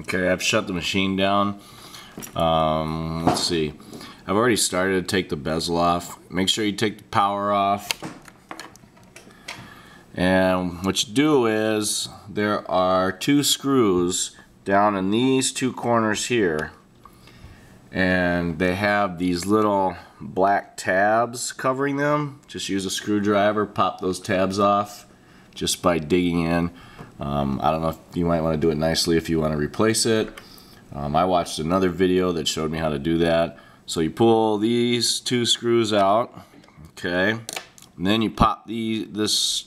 Okay, I've shut the machine down. Let's see. I've already started to take the bezel off. Make sure you take the power off. And what you do is there are 2 screws down in these 2 corners here, and they have these little black tabs covering them. Just use a screwdriver, pop those tabs off just by digging in. I don't know if you might want to do it nicely if you want to replace it. I watched another video that showed me how to do that. So you pull these 2 screws out, okay, and then you pop this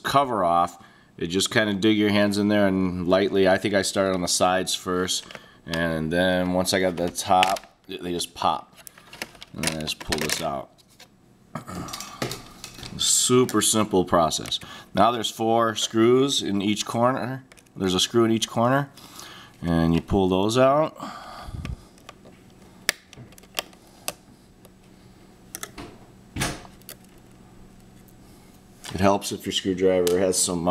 cover off. You just kind of dig your hands in there and lightly, I think I started on the sides first, and then once I got the top, they just pop. And then I just pull this out. Super simple process. Now there's 4 screws in each corner. There's a screw in each corner, and you pull those out. It helps if your screwdriver has some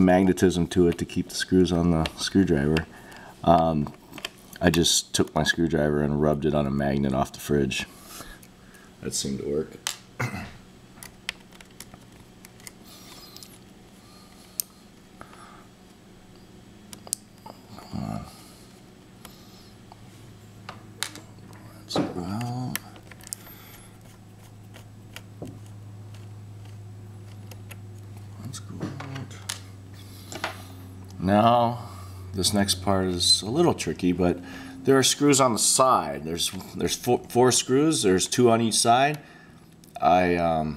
magnetism to it to keep the screws on the screwdriver. I just took my screwdriver and rubbed it on a magnet off the fridge. That seemed to work. Come on. Let's go out. Let's go out. Now, this next part is a little tricky, but there are screws on the side. There's 4 screws. There's 2 on each side. I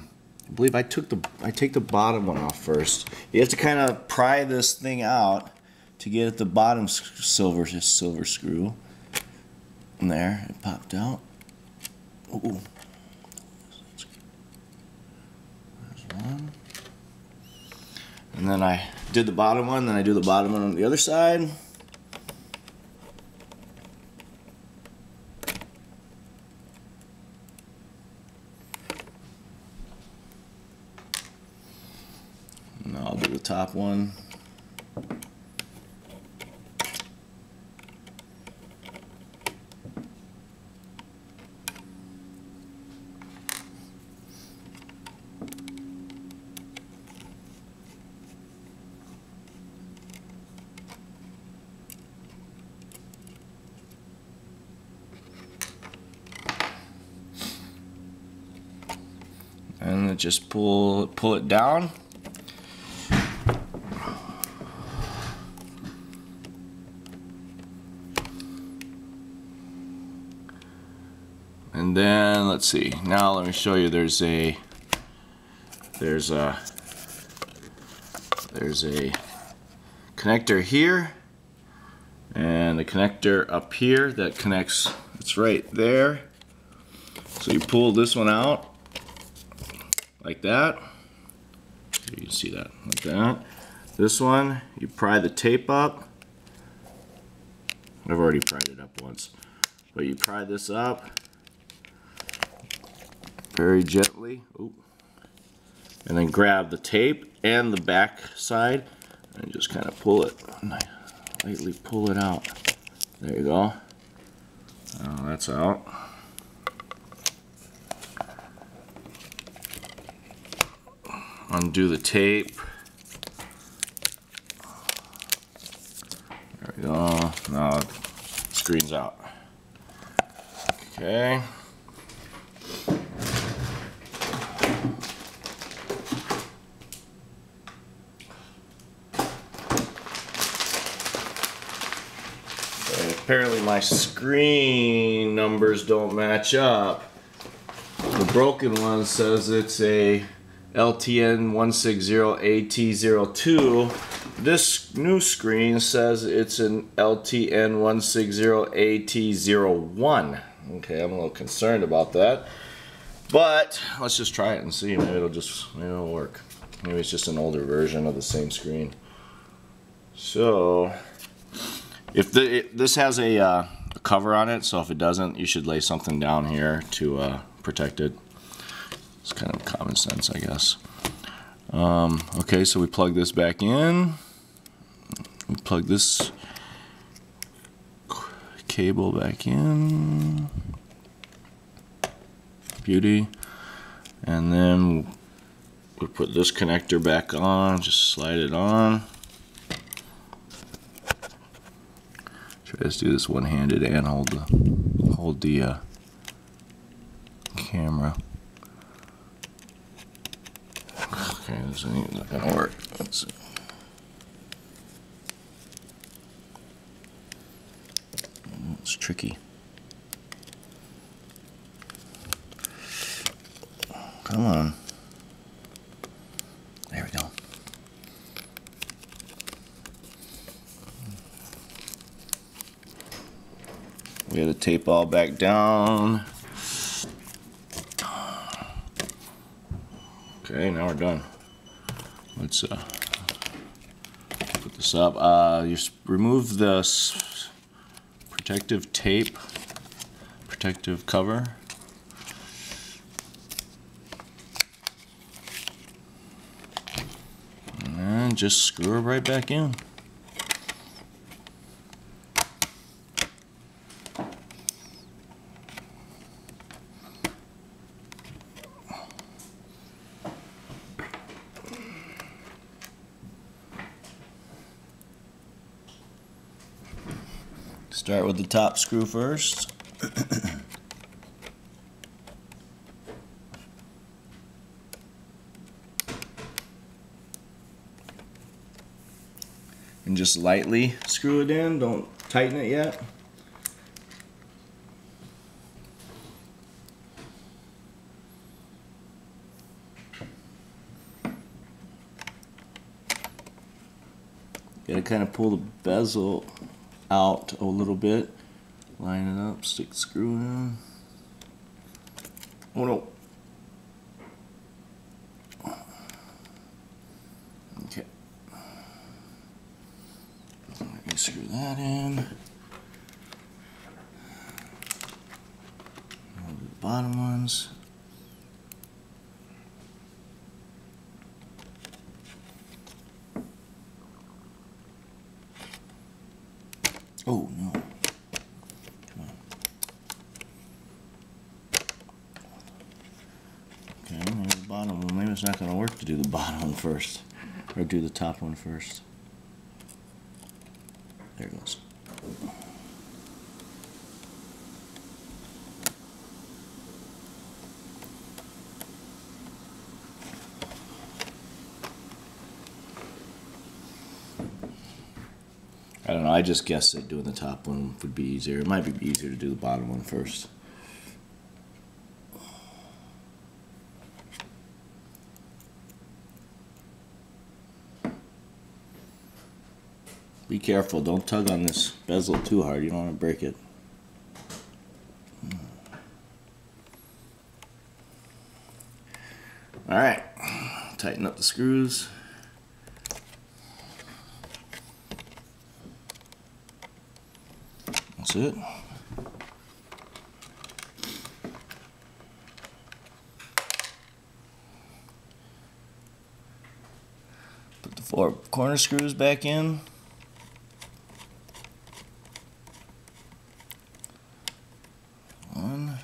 believe I take the bottom one off first. You have to kind of pry this thing out to get at the bottom silver screw. And there, it popped out. Ooh. There's one. And then I did the bottom one, then I do the bottom one on the other side. And I'll do the top one. And then just pull it down. And then let's see. Now let me show you. There's a connector here and a connector up here that connects. It's right there. So you pull this one out like that. You can see that like that. This one, you pry the tape up. I've already pried it up once, but you pry this up very gently. Ooh. And then grab the tape and the back side and just kind of pull it, lightly pull it out. There you go. Oh, that's out. Undo the tape. There we go. Now the screen's out. Okay. Apparently my screen numbers don't match up. The broken one says it's a LTN160AT02. This new screen says it's an LTN160AT01. Okay, I'm a little concerned about that, but let's just try it and see. Maybe it'll work. Maybe it's just an older version of the same screen. So if this has a cover on it, so if it doesn't, you should lay something down here to protect it. It's kind of common sense, I guess. Okay, so we plug this back in. We plug this cable back in. Beauty. And then we'll put this connector back on, just slide it on. Try to do this one-handed and hold the camera. Okay, this ain't not gonna work. Let's see. It's tricky. Come on. There we go. We got to tape all back down. Okay, now we're done. Let's put this up. You remove this protective tape, protective cover. And just screw it right back in. Start with the top screw first. And just lightly screw it in, don't tighten it yet. Gotta kind of pull the bezel out a little bit, line it up, stick the screw in. Oh no. Okay. Let me screw that in. The bottom ones. Oh no. Come on. Okay, maybe the bottom one. Maybe it's not going to work to do the bottom one first. Or do the top one first. There it goes. I don't know, I just guessed that doing the top one would be easier. It might be easier to do the bottom one first. Be careful, don't tug on this bezel too hard, you don't want to break it. Alright, tighten up the screws. That's it. Put the 4 corner screws back in. One.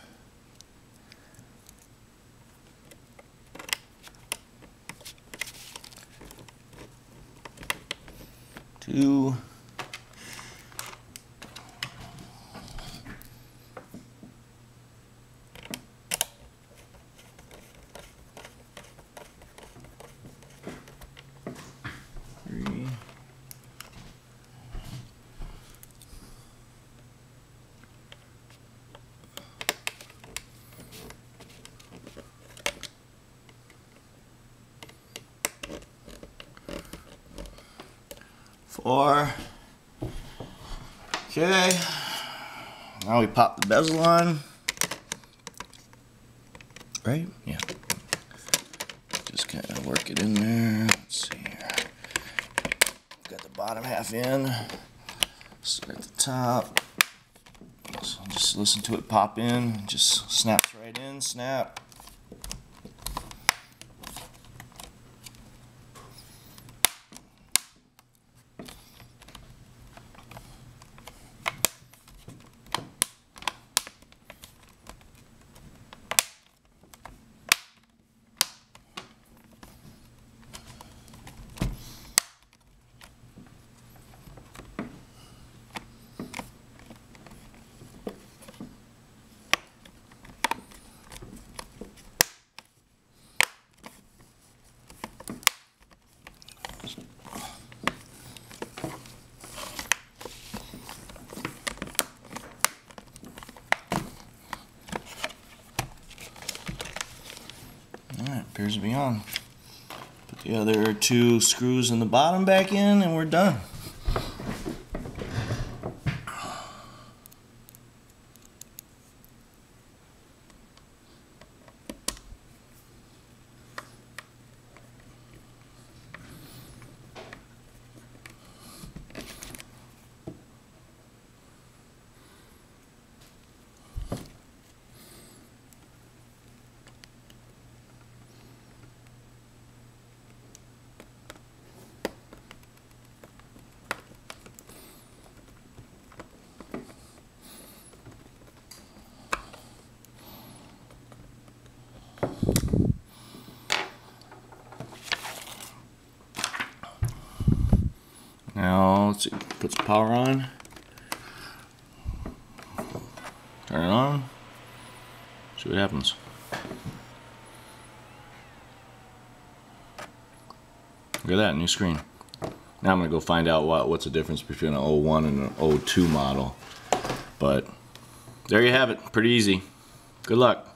2. 3. 4. Okay. Now we pop the bezel on. Right? Yeah. Just kind of work it in there. Let's see here. Got the bottom half in. Start at the top. So just listen to it pop in. Just snaps right in. Snap. appears to be on. Put the other 2 screws in the bottom back in and we're done. Now, let's see, put some power on. Turn it on. See what happens. Look at that, new screen. Now I'm going to go find out what's the difference between an 01 and an 02 model. But there you have it, pretty easy. Good luck.